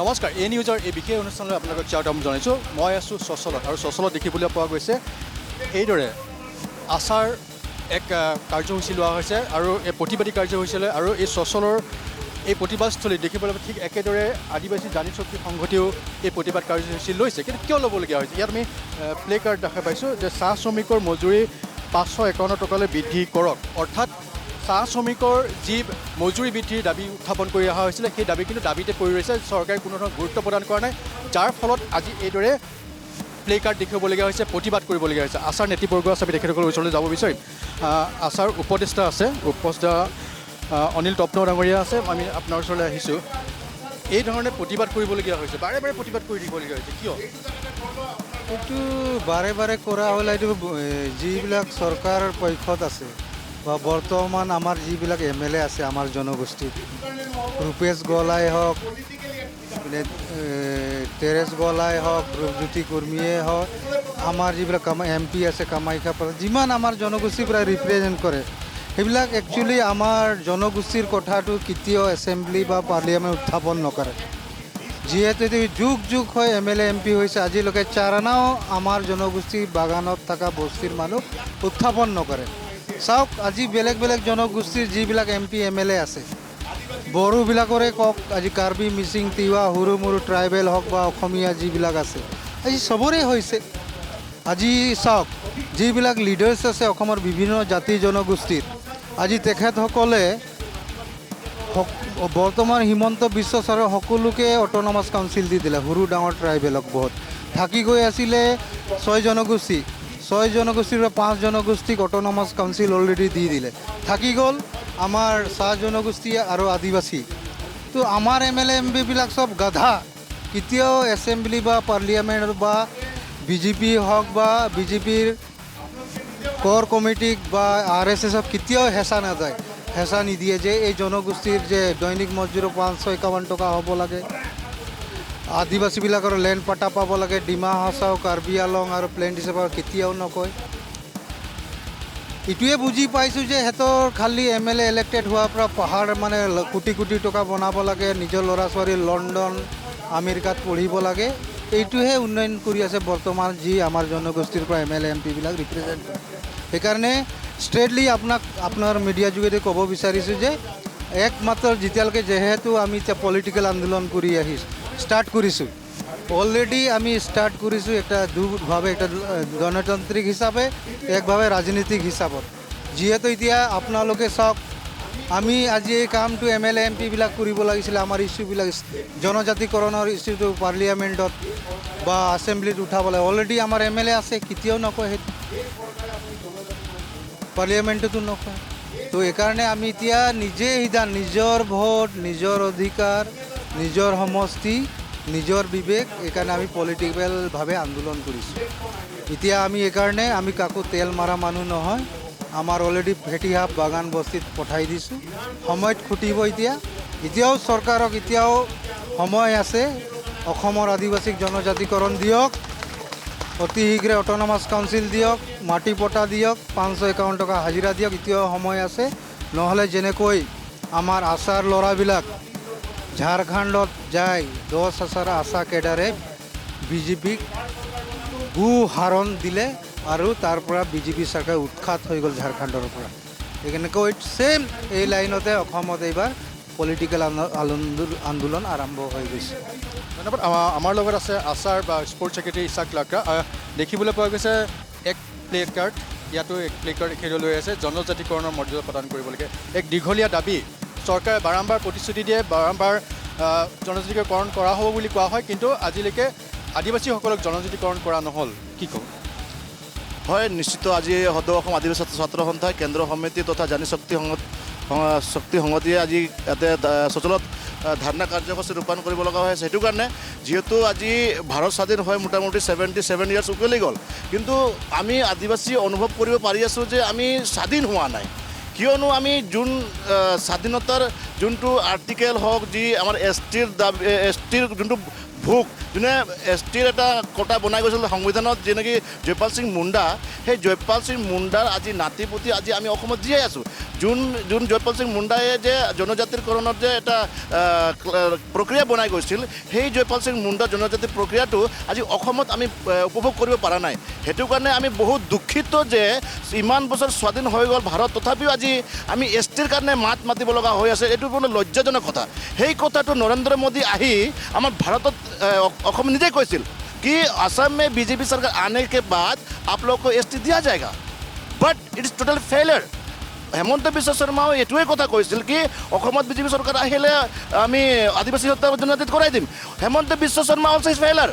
নমস্কাৰ এ নিউজৰ এই বিশেষ অনুষ্ঠানলৈ আপোনালোকক স্বাগতম জনাইছোঁ। মই আছোঁ চচলত আৰু চচলত দেখিবলৈ পোৱা গৈছে এইদৰে আচাৰ এক কাৰ্যসূচী লোৱা হৈছে আৰু এই প্ৰতিবাদী কাৰ্যসূচীলৈ আৰু এই চচলৰ এই প্ৰতিবাদস্থলীত দেখিবলৈ ঠিক একেদৰে আদিবাসী জাতি শক্তি সংঘটিও এই প্ৰতিবাদ কাৰ্যসূচী লৈছে। কিন্তু কিয় ল'বলগীয়া হৈছে? ইয়াত আমি প্লে কাৰ্ড দেখা পাইছোঁ যে চাহ শ্ৰমিকৰ মজুৰি 551 টকালৈ বৃদ্ধি কৰক, অৰ্থাৎ চাহ শ্ৰমিকৰ যি মজুৰি বৃদ্ধিৰ দাবী উত্থাপন কৰি অহা হৈছিলে সেই দাবী কিন্তু দাবীতে পৰি ৰৈছে। চৰকাৰে কোনো ধৰণৰ গুৰুত্ব প্ৰদান কৰা নাই, যাৰ ফলত আজি এইদৰে প্লে কাৰ্ড দেখিবলগীয়া হৈছে, প্ৰতিবাদ কৰিবলগীয়া হৈছে। আচাৰ নেতৃবৰ্গ আছে, আমি তেখেতসকলৰ ওচৰলৈ যাব বিচাৰিম। আচাৰ উপদেষ্টা আছে, উপদেষ্টা অনিল তপ্ন ডাঙৰীয়া আছে, আমি আপোনাৰ ওচৰলৈ আহিছোঁ। এই ধৰণে প্ৰতিবাদ কৰিবলগীয়া হৈছে, বাৰে বাৰে প্ৰতিবাদ কৰি দিবলগীয়া হৈছে, কিয়? এইটো বাৰে বাৰে কৰা হ'লে এইটো যিবিলাক চৰকাৰৰ পক্ষত আছে বা বৰ্তমান আমাৰ যিবিলাক MLA আছে আমাৰ জনগোষ্ঠীত, ৰূপেশ গলাই হওক, তেৰেছ গলাই হওক, ৰূপজ্যোতি কুৰ্মীয়ে হওক, আমাৰ যিবিলাক MP আছে কামাখ্যা পৰা, যিমান আমাৰ জনগোষ্ঠীৰ পৰা ৰিপ্ৰেজেণ্ট কৰে, সেইবিলাক একচুৱেলি আমাৰ জনগোষ্ঠীৰ কথাটো কেতিয়াও এছেম্বলি বা পাৰ্লিয়ামেণ্ট উত্থাপন নকৰে। যিহেতু যুগ যুগ হৈ MLA MP হৈছে, আজিলৈকে চাৰানাও আমাৰ জনগোষ্ঠীৰ বাগানত থকা বস্তিৰ মানুহ উত্থাপন নকৰে। চাওক, আজি বেলেগ বেলেগ জনগোষ্ঠীৰ যিবিলাক MP MLA আছে, বড়োবিলাকৰে কওক, আজি কাৰ্বি, মিচিং, তিৱা, সৰু মৰু ট্ৰাইবেল হওক বা অসমীয়া যিবিলাক আছে, আজি চবৰে হৈছে। আজি চাওক, যিবিলাক লিডাৰ্ছ আছে অসমৰ বিভিন্ন জাতি জনগোষ্ঠীৰ, আজি তেখেতসকলে বৰ্তমান হিমন্ত বিশ্ব ছাৰে সকলোকে অট'নমাছ কাউন্সিল দি দিলে, সৰু ডাঙৰ ট্ৰাইবেলক বহুত থাকি গৈ আছিলে 6 জনগোষ্ঠী, 6 জনগোষ্ঠীৰ পৰা 5 জনগোষ্ঠীক অট'নমাছ কাউন্সিল অলৰেডি দি দিলে, থাকি গ'ল আমাৰ চাহ জনগোষ্ঠী আৰু আদিবাসী। তো আমাৰ MLA MP বিলাক চব গাধা, কেতিয়াও এছেম্বলি বা পাৰ্লিয়ামেণ্ট বা BJP হওক বা BJPৰ ক'ৰ কমিটিক বা RSSক কেতিয়াও হেঁচা নাযায়, হেঁচা নিদিয়ে যে এই জনগোষ্ঠীৰ যে দৈনিক মজুৰি 551 টকা হ'ব লাগে, আদিবাসীবিলাকৰ লেণ্ড পাটা পাব লাগে, ডিমা হাছাও, কাৰ্বি আলং আৰু প্লেইন হিচাপে কেতিয়াও নকয়। এইটোৱে বুজি পাইছোঁ যে সিহঁতৰ খালি MLA ইলেক্টেড হোৱাৰ পৰা পাহাৰ মানে কোটি কোটি টকা বনাব লাগে, নিজৰ ল'ৰা ছোৱালী লণ্ডন আমেৰিকাত পঢ়িব লাগে, এইটোহে উন্নয়ন কৰি আছে বৰ্তমান যি আমাৰ জনগোষ্ঠীৰ পৰা MLA MP বিলাক ৰিপ্ৰেজেণ্ট কৰে। সেইকাৰণে ষ্ট্ৰেইটলি আপোনাৰ মিডিয়া যোগেদি ক'ব বিচাৰিছোঁ যে একমাত্ৰ যেতিয়ালৈকে যিহেতু আমি এতিয়া পলিটিকেল আন্দোলন কৰি ষ্টাৰ্ট কৰিছোঁ, অলৰেডি আমি ষ্টাৰ্ট কৰিছোঁ একটা দুভাৱে, একটা গণতান্ত্ৰিক হিচাপে, একভাৱে ৰাজনীতিক হিচাপত। যিহেতু এতিয়া আপোনালোকে চাওক, আমি আজি এই কামটো MLA MP বিলাক কৰিব লাগিছিলে, আমাৰ ইছ্যুবিলাক জনজাতিকৰণৰ ইছ্যুটো পাৰ্লিয়ামেণ্টত বা এছেম্বলিত উঠাব লাগে। অলৰেডি আমাৰ MLA আছে, কেতিয়াও নকয়, সেইটো পাৰ্লিয়ামেণ্টতো নকয়। তো এইকাৰণে আমি এতিয়া নিজে সিদ্ধান্ত, নিজৰ ভোট, নিজৰ অধিকাৰ, নিজৰ সমষ্টি, নিজৰ বিবেক, এইকাৰণে আমি পলিটিকেলভাৱে আন্দোলন কৰিছোঁ। এতিয়া আমি এইকাৰণে আমি কাকো তেল মাৰা মানুহ নহয়, আমাৰ অলৰেডি ভেটিহাব বাগান বস্তিত পঠাই দিছোঁ, সময়ত খুটিব। এতিয়াও চৰকাৰক এতিয়াও সময় আছে, অসমৰ আদিবাসীক জনজাতিকৰণ দিয়ক, অতি শীঘ্ৰে অট'নমাছ কাউন্সিল দিয়ক, মাটি পটা দিয়ক, 551 টকা হাজিৰা দিয়ক, এতিয়াও সময় আছে। নহ'লে যেনেকৈ আমাৰ আচাৰ ল'ৰাবিলাক ঝাৰখণ্ডত যায়, 10,000 আশা কেডাৰে BJPক হাৰণ দিলে আৰু তাৰ পৰা BJP চৰকাৰ উৎখাত হৈ গ'ল ঝাৰখণ্ডৰ পৰা। এনেকৈ ছেইম এই লাইনতে অসমত এইবাৰ পলিটিকেল আন্দোলন আৰম্ভ হৈ গৈছে। ধন্যবাদ। আমাৰ লগত আছে আচাৰ বা স্পৰ্টছ ছেক্ৰেটাৰী ইছাক লাকৰা। দেখিবলৈ পোৱা গৈছে এক প্লে কাৰ্ড, ইয়াতো এক প্লে কাৰ্ড এখেত লৈ আছে, জনজাতিকৰণৰ মৰ্যাদা প্ৰদান কৰিব লাগে। এক দীঘলীয়া দাবী, চৰকাৰে বাৰম্বাৰ প্ৰতিশ্ৰুতি দিয়ে, বাৰম্বাৰ জনজাতিকৰণ কৰা হ'ব বুলি কোৱা হয়, কিন্তু আজিলৈকে আদিবাসীসকলক জনজাতিকৰণ কৰা নহ'ল, কি ক'ব? হয়, নিশ্চিত। আজি সদৌ অসম আদিবাসী ছাত্ৰ সন্থাই কেন্দ্ৰ সমিতি তথা জাতি শক্তি সংগতিয়ে আজি ইয়াতে চচলত ধাৰণা কাৰ্যসূচী ৰূপায়ণ কৰিব লগা হৈ আছে। সেইটো কাৰণে যিহেতু আজি ভাৰত স্বাধীন হয় মোটামুটি 77 ইয়াৰ্ছ উকলি গ'ল, কিন্তু আমি আদিবাসী অনুভৱ কৰিব পাৰি আছোঁ যে আমি স্বাধীন হোৱা নাই। কিয়নো আমি স্বাধীনতাৰ যোনটো আৰ্টিকেল হওক, যি আমাৰ STৰ যোনটো ভোগ যোনে এছ টিৰ এটা কোটা বনাই গৈছিল সংবিধানত যে নেকি জয়পাল সিং মুণ্ডা সেই জয়পাল সিং মুণ্ডাৰ আজি নাতি পুতি আজি আমি অসমত জীয়াই আছোঁ যোন জয়পাল সিং মুণ্ডাই যে জনজাতিকৰণৰ যে এটা প্ৰক্ৰিয়া বনাই গৈছিল সেই জয়পাল সিং মুণ্ডা জনজাতি প্ৰক্ৰিয়াটো আজি অসমত আমি উপভোগ কৰিব পৰা নাই সেইটো কাৰণে আমি বহুত দুখিত যে ইমান বছৰ স্বাধীন হৈ গ'ল ভাৰত তথাপিও আজি আমি এছ টিৰ কাৰণে মাত মাতিব লগা হৈ আছে এইটো কোনো লজ্জাজনক কথা সেই কথাটো নৰেন্দ্ৰ মোদী আহি আমাৰ ভাৰতত অসম নিজে কৈছিল कि असम में बीजेपी सरकार आने के बाद आप लोग को एसटी दिया जाएगा but it is total failure Hemanta Biswa শৰ্মাও এইটোৱে কথা কৈছিল কি অসমত বিজেপি চৰকাৰ আহিলে আমি আদিবাসী হত্যা জনজাতিত কৰাই দিম Hemanta Biswa Sarma also is failure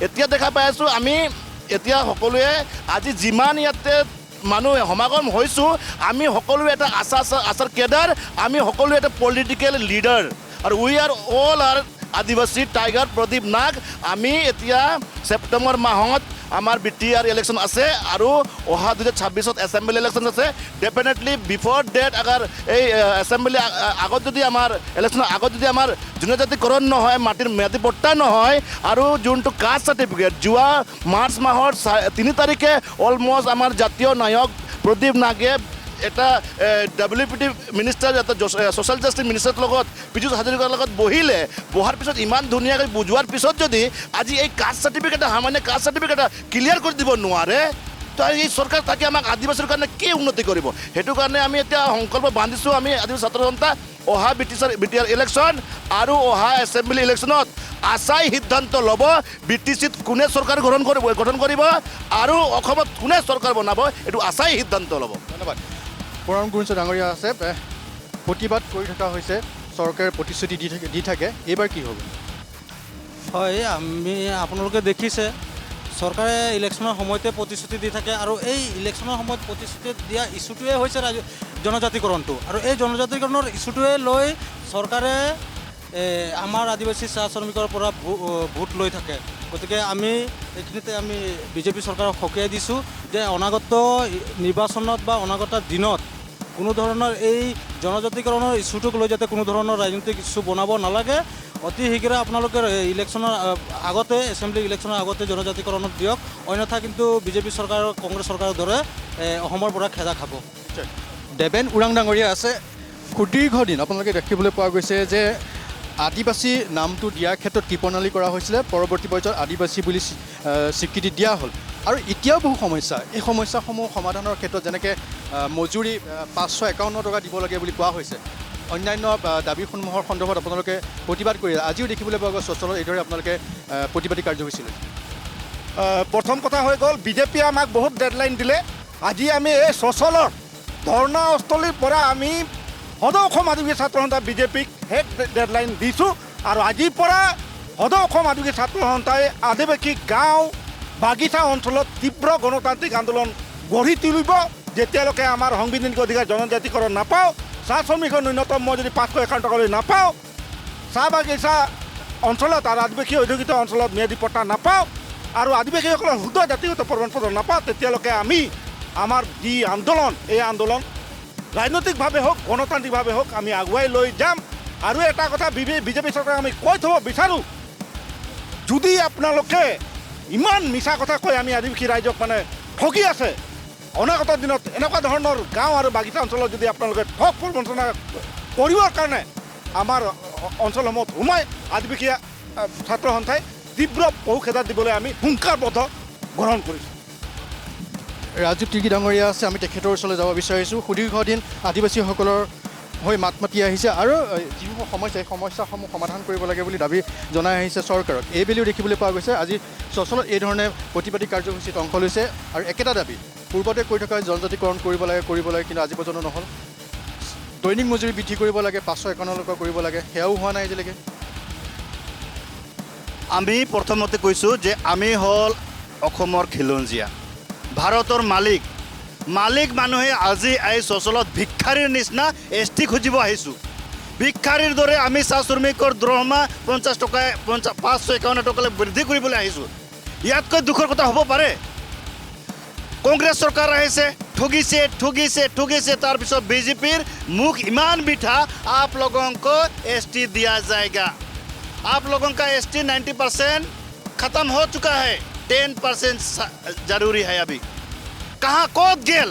এতিয়া দেখা পাই আছোঁ আমি এতিয়া সকলোৱে আজি যিমান ইয়াতে মানুহ সমাগম হৈছোঁ আমি সকলোৱে এটা আচাৰ কেডাৰ আমি সকলোৱে এটা পলিটিকেল লিডাৰ আৰু উই আৰ অল আৰ আদিবাসী টাইগাৰ প্ৰদীপ নাগ আমি এতিয়া ছেপ্টেম্বৰ মাহত আমাৰ BTR ইলেকশ্যন আছে আৰু অহা 2026ত এছেম্বলি ইলেকশ্যন আছে ডেফিনেটলি বিফৰ ডেট আগাৰ এই এছেম্বলি আগত যদি আমাৰ ইলেকশ্যনৰ আগত যদি আমাৰ জনজাতিকৰণ নহয় মাটিৰ ম্যাদী পট্টা নহয় আৰু যোনটো কাষ্ট চাৰ্টিফিকেট যোৱা মাৰ্চ মাহৰ 3 তাৰিখে অলমষ্ট আমাৰ জাতীয় নায়ক প্ৰদীপ নাগে এটা WPT মিনিষ্টাৰ এটা ছ'চিয়েল জাষ্টিছ মিনিষ্টাৰৰ লগত পীযুষ হাজৰিকাৰ লগত বহাৰ পিছত ইমান ধুনীয়াকৈ বুজোৱাৰ পিছত যদি আজি এই কাষ্ট চাৰ্টিফিকেট সামান্য কাষ্ট চাৰ্টিফিকেট ক্লিয়াৰ কৰি দিব নোৱাৰে তো এই চৰকাৰ তাকে আমাক আদিবাসীৰ কাৰণে কি উন্নতি কৰিব সেইটো কাৰণে আমি এতিয়া সংকল্প বান্ধিছোঁ আমি আদিবাসী ছাত্ৰ জনতা অহা BTR ইলেকশ্যন আৰু অহা এছেম্বলি ইলেকশ্যনত আচাই সিদ্ধান্ত ল'ব BTCত কোনে চৰকাৰ গঠন কৰিব আৰু অসমত কোনে চৰকাৰ বনাব এইটো আচাই সিদ্ধান্ত ল'ব ধন্যবাদ পৰম গুঞ্জ ডাঙৰীয়া আছে প্ৰতিবাদ কৰি থকা হৈছে চৰকাৰে প্ৰতিশ্ৰুতি দি থাকে এইবাৰ কি হ'ব হয় আমি আপোনালোকে দেখিছে চৰকাৰে ইলেকশ্যনৰ সময়তে প্ৰতিশ্ৰুতি দি থাকে আৰু এই ইলেকশ্যনৰ সময়ত প্ৰতিশ্ৰুতি দিয়া ইছ্যুটোৱে হৈছে জনজাতিকৰণটো আৰু এই জনজাতিকৰণৰ ইছ্যুটোৱে লৈ চৰকাৰে আমাৰ আদিবাসী চাহ শ্ৰমিকৰ পৰা ভোট লৈ থাকে গতিকে আমি এইখিনিতে আমি বিজেপি চৰকাৰক সকীয়াই দিছোঁ যে অনাগত নিৰ্বাচনত বা অনাগত দিনত কোনো ধৰণৰ এই জনজাতিকৰণৰ ইছ্যুটোক লৈ যাতে কোনো ধৰণৰ ৰাজনৈতিক ইছ্যু বনাব নালাগে অতি শীঘ্ৰে আপোনালোকে ইলেকশ্যনৰ আগতে এছেম্বলি ইলেকশ্যনৰ আগতে জনজাতিকৰণত দিয়ক অন্যথা কিন্তু বিজেপি চৰকাৰ কংগ্ৰেছ চৰকাৰৰ দৰে অসমৰ পৰা খেদা খাব দেবেন ওৰাং ডাঙৰীয়া আছে সুদীৰ্ঘ দিন আপোনালোকে দেখিবলৈ পোৱা গৈছে যে আদিবাসী নামটো দিয়াৰ ক্ষেত্ৰত কৃপণালী কৰা হৈছিলে পৰৱৰ্তী পৰ্যায়ত আদিবাসী বুলি স্বীকৃতি দিয়া হ'ল আৰু এতিয়াও বহু সমস্যা এই সমস্যাসমূহ সমাধানৰ ক্ষেত্ৰত যেনেকৈ মজুৰি 551 টকা দিব লাগে বুলি কোৱা হৈছে অন্যান্য দাবীসমূহৰ সন্দৰ্ভত আপোনালোকে প্ৰতিবাদ কৰি আজিও দেখিবলৈ পোৱা গ'ল চচলত এইদৰে আপোনালোকে প্ৰতিবাদী কাৰ্যসূচী লৈছে প্ৰথম কথা হৈ গ'ল বিজেপিয়ে আমাক বহুত ডেডলাইন দিলে আজি আমি এই চচলৰ ধৰ্ণাস্থলীৰ পৰা আমি সদৌ অসম আদিবাসী ছাত্ৰ সন্থা বিজেপিক সেই ডেডলাইন দিছোঁ আৰু আজিৰ পৰা সদৌ অসম আদিবাসী ছাত্ৰ সন্থাই আদিবাসী গাঁও বাগিচা অঞ্চলত তীব্ৰ গণতান্ত্ৰিক আন্দোলন গঢ়ি তুলিব যেতিয়ালৈকে আমাৰ সাংবিধানিক অধিকাৰ জনজাতিকৰণ নাপাওঁ চাহ শ্ৰমিকৰ ন্যূনতম মজুৰি 551 টকালৈ নাপাওঁ চাহ বাগিচা অঞ্চলত আৰু আদিবাসী অধিকৃত অঞ্চলত ম্যাদী পট্টা নাপাওঁ আৰু আদিবাসীসকলৰ শুদ্ধ জাতিগত প্ৰমাণ পত্ৰ নাপাওঁ তেতিয়ালৈকে আমি আমাৰ যি আন্দোলন এই আন্দোলন ৰাজনৈতিকভাৱে হওক গণতান্ত্ৰিকভাৱে হওক আমি আগুৱাই লৈ যাম আৰু এটা কথা বিজেপি চৰকাৰক আমি কৈ থ'ব বিচাৰোঁ যদি আপোনালোকে ইমান মিছা কথা কৈ আমি আদিবাসী ৰাইজক মানে ঠগি আছে অনাগত দিনত এনেকুৱা ধৰণৰ গাঁও আৰু বাগিচা অঞ্চলত যদি আপোনালোকে ঠগ প্ৰবঞ্চনা কৰিবৰ কাৰণে আমাৰ অঞ্চলসমূহত সোমাই আদিবাসী ছাত্ৰ সন্থাই তীব্ৰ পহুখেদা দিবলৈ আমি হুংকাৰবদ্ধ গ্ৰহণ কৰিছোঁ ৰাজীৱ তিৰ্কী ডাঙৰীয়া আছে আমি তেখেতৰ ওচৰলৈ যাব বিচাৰিছোঁ সুদীৰ্ঘ দিন আদিবাসীসকলৰ হৈ মাত মাতি আহিছে আৰু যিসমূহ সমস্যা এই সমস্যাসমূহ সমাধান কৰিব লাগে বুলি দাবী জনাই আহিছে চৰকাৰক এইবেলিও দেখিবলৈ পোৱা গৈছে আজি চচলত এই ধৰণে প্ৰতিবাদী কাৰ্যসূচীত অংশ লৈছে আৰু একেটা দাবী পূৰ্বতে কৈ থকা জনজাতিকৰণ কৰিব লাগে কিন্তু আজি পৰ্যন্ত নহ'ল দৈনিক মজুৰি বৃদ্ধি কৰিব লাগে 551 টকা কৰিব লাগে সেয়াও হোৱা নাই আজিলৈকে আমি প্ৰথমতে কৈছোঁ যে আমি হ'ল অসমৰ খিলঞ্জীয়া ভাৰতৰ মালিক মানুহে আজি এই চচলত ভিক্ষাৰীৰ নিচিনা ST খুজিব আহিছোঁ ভিক্ষাৰীৰ দৰে আমি চাহ শ্ৰমিকৰ দৰমহা 50 টকা 551 টকালৈ বৃদ্ধি কৰিবলৈ আহিছোঁ ইয়াতকৈ দুখৰ কথা হ'ব পাৰে কংগ্ৰেছ চৰকাৰ আহিছে ঠগিছে তাৰপিছত বিজেপিৰ মুখ ইমান মিঠা आप लोगों को ST दिया जाएगा आप लोगों का ST 90% खत्म हो चुका है, 10% जरूरी है अभी। कहाँ कत गेल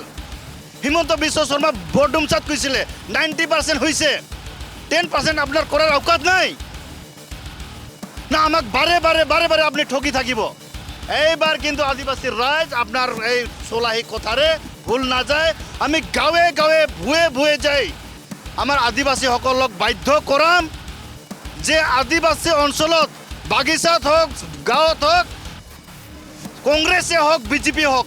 হিমন্ত বিশ্ব শর্মা বৰডুমচাত কৈছিলে 90% হৈছে, 10% আপনার করার অকাত নাই না। আমাক বারে বারে বারে বারে আপনি ঠকি থাকিব। এইবার কিন্তু আদিবাসী রাইজ আপনার এই সোলাহী কথারে ভুল না যায়। আমি গাঁৱে গাঁৱে ভুয়ে ভুয়ে যাই আমাৰ আদিবাসীসকলক বাধ্য কৰাম যে আদিবাসী অঞ্চলত বাগিচাত হোক, গাঁৱত হোক, কংগ্রেসে হোক, বিজেপি হোক,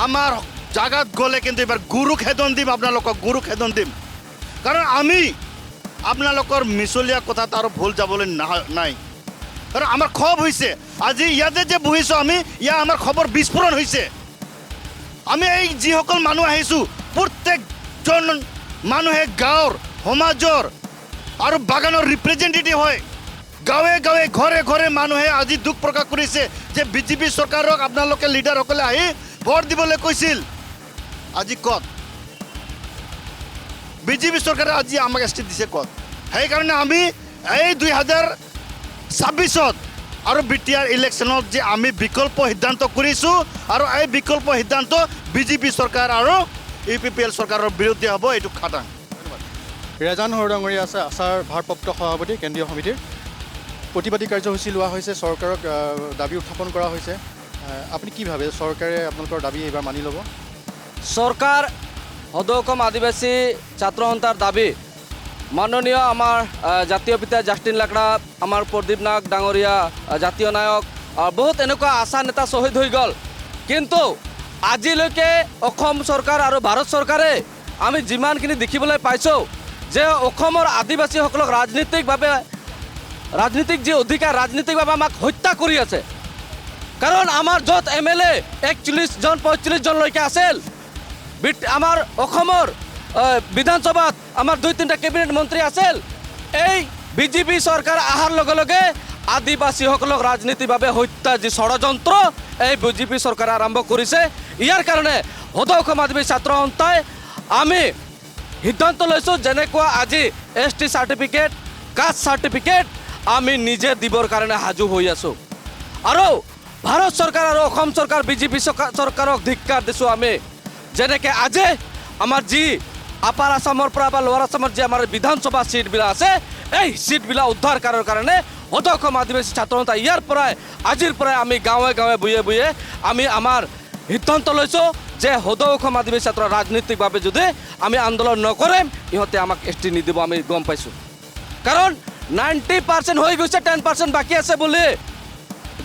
আমার জাগাত গ'লে কিন্তু এবার গুরু খেদন দিম, আপনালোকক গুরু খেদন দিম। কারণ আমি আপনালোকৰ মিছলীয়া কথাত আৰু ভুল যাবলৈ নাই। কারণ আমার ক্ষোভ হয়েছে, আজি ইয়াতে যে বহিছো আমি, ইয়া আমার খবর বিস্ফোরণ হয়েছে। আমি এই যিসকল মানুহ আহিছোঁ, প্রত্যেকজন মানুহে গাঁৱৰ, সমাজৰ আৰু বাগানৰ ৰিপ্ৰেজেণ্টেটিভ হয়। গাঁৱে গাঁৱে ঘৰে ঘৰে মানুহে আজি দুখ প্ৰকাশ কৰিছে যে বিজেপি চৰকাৰক আপোনালোকে লিডাৰসকলে আহি ভোট দিবলৈ কৈছিল। আজি কত বিজেপি চৰকাৰে আজি আমাক ST দিছে কত? সেইকাৰণে আমি এই 2026 আৰু BTR ইলেকশ্যনত যে আমি বিকল্প সিদ্ধান্ত কৰিছোঁ, আৰু এই বিকল্প সিদ্ধান্ত বিজেপি চৰকাৰ আৰু UPPL চৰকাৰৰ বিৰুদ্ধে হ'ব, এইটো খাটাং। ৰেজান হৰডাঙৰীয়া আছে আছাৰ ভাৰপ্ৰাপ্ত সভাপতি কেন্দ্ৰীয় সমিতিৰ। প্ৰতিবাদী কাৰ্যসূচী লোৱা হৈছে, চৰকাৰক দাবী উত্থাপন কৰা হৈছে। আপুনি কি ভাবে চৰকাৰে আপোনালোকৰ দাবী এইবাৰ মানি ল'ব? সরকার সদৌ অসম আদিবাসী ছাত্র সন্থার দাবি মাননীয় আমার জাতীয় পিতা জাষ্টিন লাকড়া, আমার প্রদীপ নাগ ডাঙরিয়া জাতীয় নায়ক, বহুত এনেকুৱা আশা নেতা শহীদ হৈ গ'ল। কিন্তু আজিলৈকে অসম চৰকাৰ আৰু ভাৰত চৰকাৰে আমি যিমানখিনি দেখিবলৈ পাইছোঁ যে অসমৰ আদিবাসীসকলক ৰাজনীতিক যি অধিকাৰ, ৰাজনীতিকভাৱে আমাক হত্যা কৰি আছে। কাৰণ আমাৰ য'ত MLA 41জন 45জনলৈকে আছিল, আমাৰ অসমৰ বিধানসভাত আমাৰ 2-3টা কেবিনেট মন্ত্ৰী আছিল। এই বিজেপি সৰকাৰ আহাৰ লগে লগে আদিবাসীসকলক রাজনীতিভাবে হত্যা যি ষড়যন্ত্র এই বিজেপি সরকার আরম্ভ করেছে। ইয়ার কারণে সদৌ অসম আদিবাসী ছাত্র সন্থাই আমি সিদ্ধান্ত লৈছোঁ, যেনেকুৱা আজি ST সাৰ্টিফিকেট, কাস্ট সাৰ্টিফিকেট আমি নিজে দিবৰ কাৰণে সাজু হৈ আছোঁ। আৰু ভাৰত চৰকাৰ আৰু অসম চৰকাৰ বিজেপি চৰকাৰক ধিক্কাৰ দিছোঁ আমি। যেনেকৈ আজি আমাৰ যি আপাৰ আসামৰ পৰা বা লোৱাৰ আসামৰ যি আমাৰ বিধানসভা সিটবিলাক আছে, এই সিটবিলাক উদ্ধাৰ কৰাৰ কাৰণে সদৌ অসম আদিবাসী ছাত্ৰ সন্থা ইয়াৰ পৰাই আজিৰ পৰাই আমি গাঁৱে গাঁৱে বুয়ে বুয়ে আমি আমাৰ সিদ্ধান্ত লৈছোঁ যে সদৌ অসম আদিবাসী ছাত্ৰ ৰাজনীতিকভাৱে যদি আমি আন্দোলন নকৰিম, ইহঁতে আমাক ST নিদিব। আমি গম পাইছোঁ, কাৰণ 90% হৈ গৈছে, 10% বাকী আছে বুলি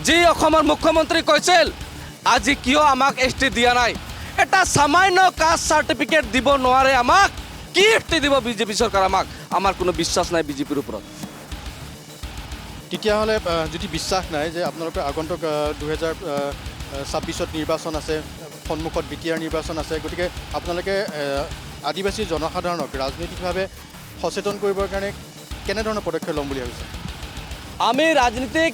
যি অসমৰ মুখ্যমন্ত্ৰী কৈছিল, আজি কিয় আমাক ST দিয়া নাই? এটা সামান্য কাস্ট সার্টিফিকেট দিব নোৱাৰে আমাক, কি ST দিব বিজেপি চৰকাৰ আমাক? আমাৰ কোনো বিশ্বাস নাই বিজেপিৰ ওপৰত। তেতিয়াহ'লে যদি বিশ্বাস নাই যে আপোনালোকৰ আগন্তুক 2026 নিৰ্বাচন আছে, সন্মুখত BTR নিৰ্বাচন আছে, গতিকে আপোনালোকে আদিবাসী জনসাধাৰণক ৰাজনৈতিকভাৱে সচেতন কৰিবৰ কাৰণে কেনেধৰণৰ পদক্ষেপ ল'ম বুলি ভাবিছে? আমি ৰাজনীতিক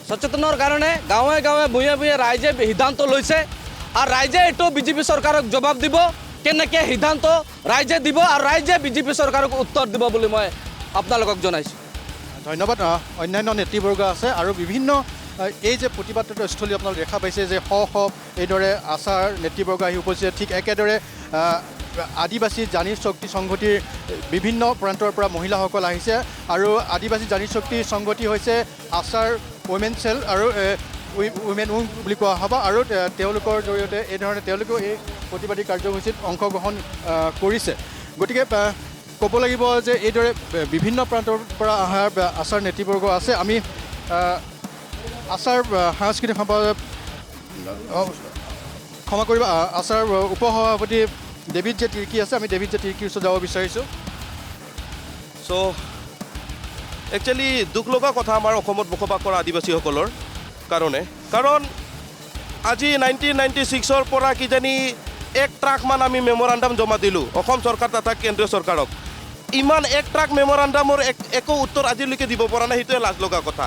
সচেতনৰ কাৰণে গাঁৱে গাঁৱে বুয়ে বুয়ে ৰাইজে সিদ্ধান্ত লৈছে, আর রাইজে এইটো বিজেপি সরকারক জবাব দিব, কেনেকৈ সিদ্ধান্ত রাইজে দিব আর রাইজে বিজেপি সরকারক উত্তর দিব বলে মই আপোনালোকক জনাইছোঁ। ধন্যবাদ। অন্যান্য নেতৃবৰ্গ আছে আৰু বিভিন্ন এই যে প্ৰতিবাদৰত স্থলী আপোনালোকে দেখা পাইছে যে এইদৰে আছাৰ নেতৃবৰ্গ আহি উপস্থিত, ঠিক একেদৰে আদিবাসী জানিৰ শক্তি সংগঠিৰ বিভিন্ন প্ৰান্তৰ পৰা মহিলাসকল আহিছে। আৰু আদিবাসী জানিৰ শক্তি সংগঠি হৈছে আছাৰ উইমেন চেল আৰু উইমেন উইং বুলি কোৱা হ'ব। আৰু তেওঁলোকৰ জৰিয়তে এই ধৰণে তেওঁলোকেও এই প্ৰতিবাদী কাৰ্যসূচীত অংশগ্ৰহণ কৰিছে। গতিকে ক'ব লাগিব যে এইদৰে বিভিন্ন প্ৰান্তৰ পৰা অহা আছাৰ নেতৃবৰ্গ আছে। আমি আছাৰ সাংস্কৃতিক সম্পাদক, ক্ষমা কৰিব, আছাৰ উপসভাপতি ডেভিড জে তিৰ্কি আছে, আমি ডেভিড জে তিৰ্কিৰ ওচৰত যাব বিচাৰিছোঁ। চ' একচুৱেলি দুখ লগা কথা আমাৰ অসমত বসবাস কৰা আদিবাসীসকলৰ কাৰণে, কাৰণ আজি 1996 পৰা কিজানি 1 ট্ৰাকমান আমি মেম'ৰাণ্ডাম জমা দিলোঁ অসম চৰকাৰ তথা কেন্দ্ৰীয় চৰকাৰক। ইমান 1 ট্ৰাক মেম'ৰাণ্ডামৰ একো উত্তৰ আজিলৈকে দিব পৰা নাই, সেইটোৱে লাজ লগা কথা।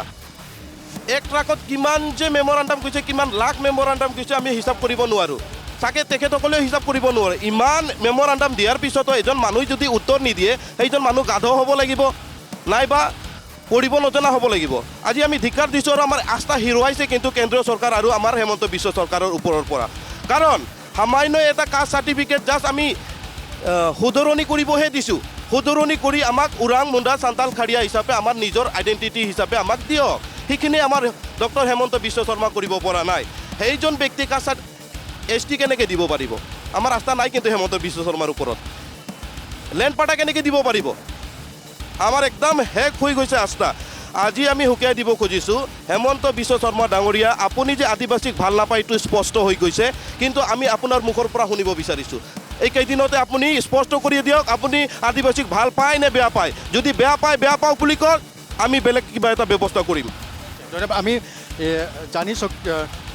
1 ট্ৰাকত কিমান যে মেম'ৰাণ্ডাম গৈছে, কিমান লাখ মেম'ৰাণ্ডাম গৈছে আমি হিচাপ কৰিব নোৱাৰোঁ, চাগে তেখেতসকলেও হিচাপ কৰিব নোৱাৰে। ইমান মেম'ৰাণ্ডাম দিয়াৰ পিছতো এজন মানুহ যদি উত্তৰ নিদিয়ে, সেইজন মানুহ গাধ হ'ব লাগিব, নাইবা কৰিব নজনা হ'ব লাগিব আজি আমি ধিক্কাৰ দিছোঁ আৰু আমাৰ আস্থা হেৰুৱাইছে কিন্তু কেন্দ্ৰীয় চৰকাৰ আৰু আমাৰ হেমন্ত বিশ্ব চৰকাৰৰ ওপৰৰ পৰা কাৰণ সামান্য এটা কাষ্ট চাৰ্টিফিকেট জাষ্ট আমি শুধৰণি কৰিবহে দিছোঁ শুধৰণি কৰি আমাক ওৰাং মুণ্ডা চান্তাল খাৰিয়া হিচাপে আমাৰ নিজৰ আইডেণ্টিটি হিচাপে আমাক দিয়ক সেইখিনি আমাৰ ডক্টৰ হেমন্ত বিশ্ব শৰ্মা কৰিব পৰা নাই সেইজন ব্যক্তি কাষ্ট ST কেনেকৈ দিব পাৰিব আমাৰ আস্থা নাই কিন্তু হেমন্ত বিশ্ব শৰ্মাৰ ওপৰত লেণ্ড পাটা কেনেকৈ দিব পাৰিব আমাৰ একদম শেষ হৈ গৈছে আস্থা আজি আমি সুকীয়াই দিব খুজিছোঁ হেমন্ত বিশ্ব শৰ্মা ডাঙৰীয়া আপুনি যে আদিবাসীক ভাল নাপায় এইটো স্পষ্ট হৈ গৈছে কিন্তু আমি আপোনাৰ মুখৰ পৰা শুনিব বিচাৰিছোঁ এই কেইদিনতে আপুনি স্পষ্ট কৰি দিয়ক আপুনি আদিবাসীক ভাল পায় নে বেয়া পায় যদি বেয়া পাওঁ বুলি কয় আমি বেলেগ কিবা এটা ব্যৱস্থা কৰিম ধন্যবাদ আমি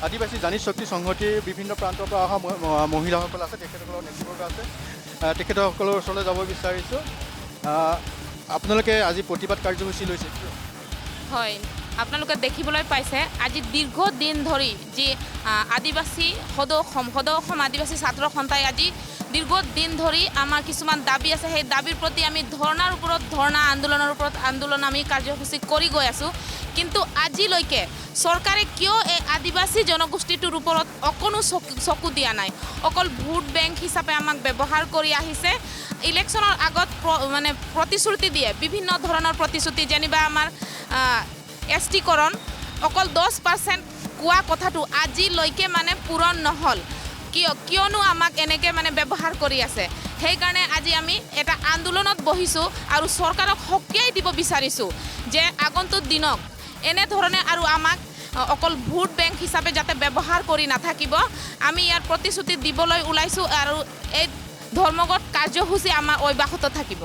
আদিবাসী জানি শক্তি সংহতিৰ বিভিন্ন প্ৰান্তৰ পৰা অহা মহিলাসকল আছে তেখেতসকলৰ নেতৃবৰ্গ আছে তেখেতসকলৰ ওচৰলৈ যাব বিচাৰিছোঁ আপোনালোকে আজি প্ৰতিবাদ কাৰ্যসূচী লৈছে হয় আপোনালোকে দেখিবলৈ পাইছে আজি দীৰ্ঘদিন ধৰি যি আদিবাসী সদৌ অসম আদিবাসী ছাত্ৰ সন্থাই আজি দীৰ্ঘদিন ধৰি আমাৰ কিছুমান দাবী আছে সেই দাবীৰ প্ৰতি আমি ধৰ্ণাৰ ওপৰত ধৰ্ণা আন্দোলনৰ ওপৰত আন্দোলন আমি কাৰ্যসূচী কৰি গৈ আছোঁ কিন্তু আজিলৈকে চৰকাৰে কিয় এই আদিবাসী জনগোষ্ঠীটোৰ ওপৰত অকণো চকু দিয়া নাই অকল ভোট বেংক হিচাপে আমাক ব্যৱহাৰ কৰি আহিছে ইলেকশ্যনৰ আগত মানে প্ৰতিশ্ৰুতি দিয়ে বিভিন্ন ধৰণৰ প্ৰতিশ্ৰুতি যেনিবা আমাৰ ST-কৰণ অকল 10% কোৱা কথাটো আজিলৈকে মানে পূৰণ নহ'ল কিয়নো আমাক এনেকৈ মানে ব্যৱহাৰ কৰি আছে সেইকাৰণে আজি আমি এটা আন্দোলনত বহিছোঁ আৰু চৰকাৰক সকীয়াই দিব বিচাৰিছোঁ যে আগন্তুক দিনক এনেধৰণে আৰু আমাক অকল ভোট বেংক হিচাপে যাতে ব্যৱহাৰ কৰি নাথাকিব আমি ইয়াৰ প্ৰতিশ্ৰুতি দিবলৈ ওলাইছোঁ আৰু এই ধৰ্মঘট কাৰ্যসূচী আমাৰ অব্যাহত থাকিব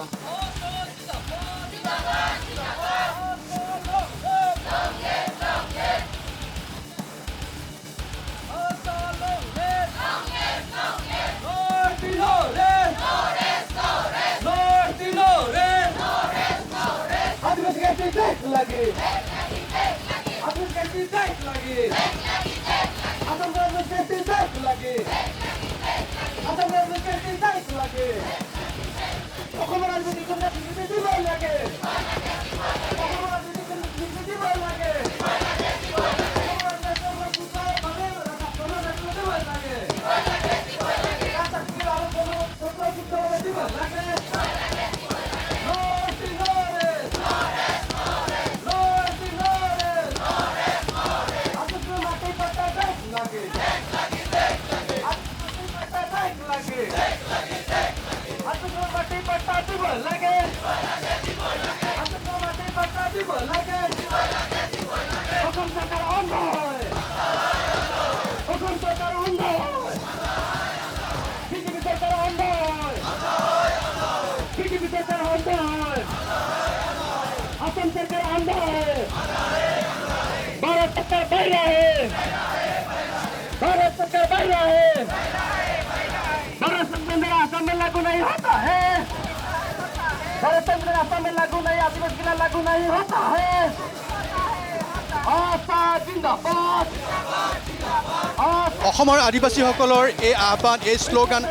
অসমৰ আদিবাসীসকলৰ এই আহ্বান এই শ্লোগান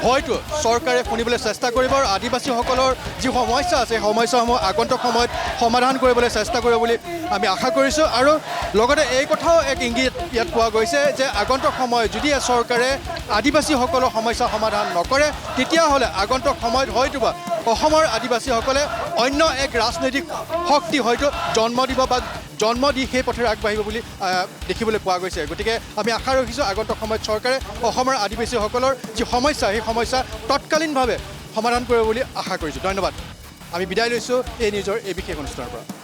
হয়তো চৰকাৰে শুনিবলৈ চেষ্টা কৰিব আৰু আদিবাসীসকলৰ যি সমস্যা আছে সমস্যাসমূহ আগন্তুক সময়ত সমাধান কৰিবলৈ চেষ্টা কৰিব বুলি আমি আশা কৰিছোঁ আৰু লগতে এই কথাও এক ইংগিত ইয়াত পোৱা গৈছে যে আগন্তুক সময়ত যদি চৰকাৰে আদিবাসীসকলৰ সমস্যা সমাধান নকৰে তেতিয়াহ'লে আগন্তুক সময়ত হয়তোবা অসমৰ আদিবাসীসকলে অন্য এক ৰাজনৈতিক শক্তি হয়তো জন্ম দি সেই পথেৰে আগবাঢ়িব বুলি দেখিবলৈ পোৱা গৈছে গতিকে আমি আশা ৰাখিছোঁ আগন্তুক সময়ত চৰকাৰে অসমৰ আদিবাসীসকলৰ যি সমস্যা সেই সমস্যা তৎকালীনভাৱে সমাধান কৰিব বুলি আশা কৰিছোঁ ধন্যবাদ আমি বিদায় লৈছোঁ এই নিউজৰ এই বিশেষ অনুষ্ঠানৰ পৰা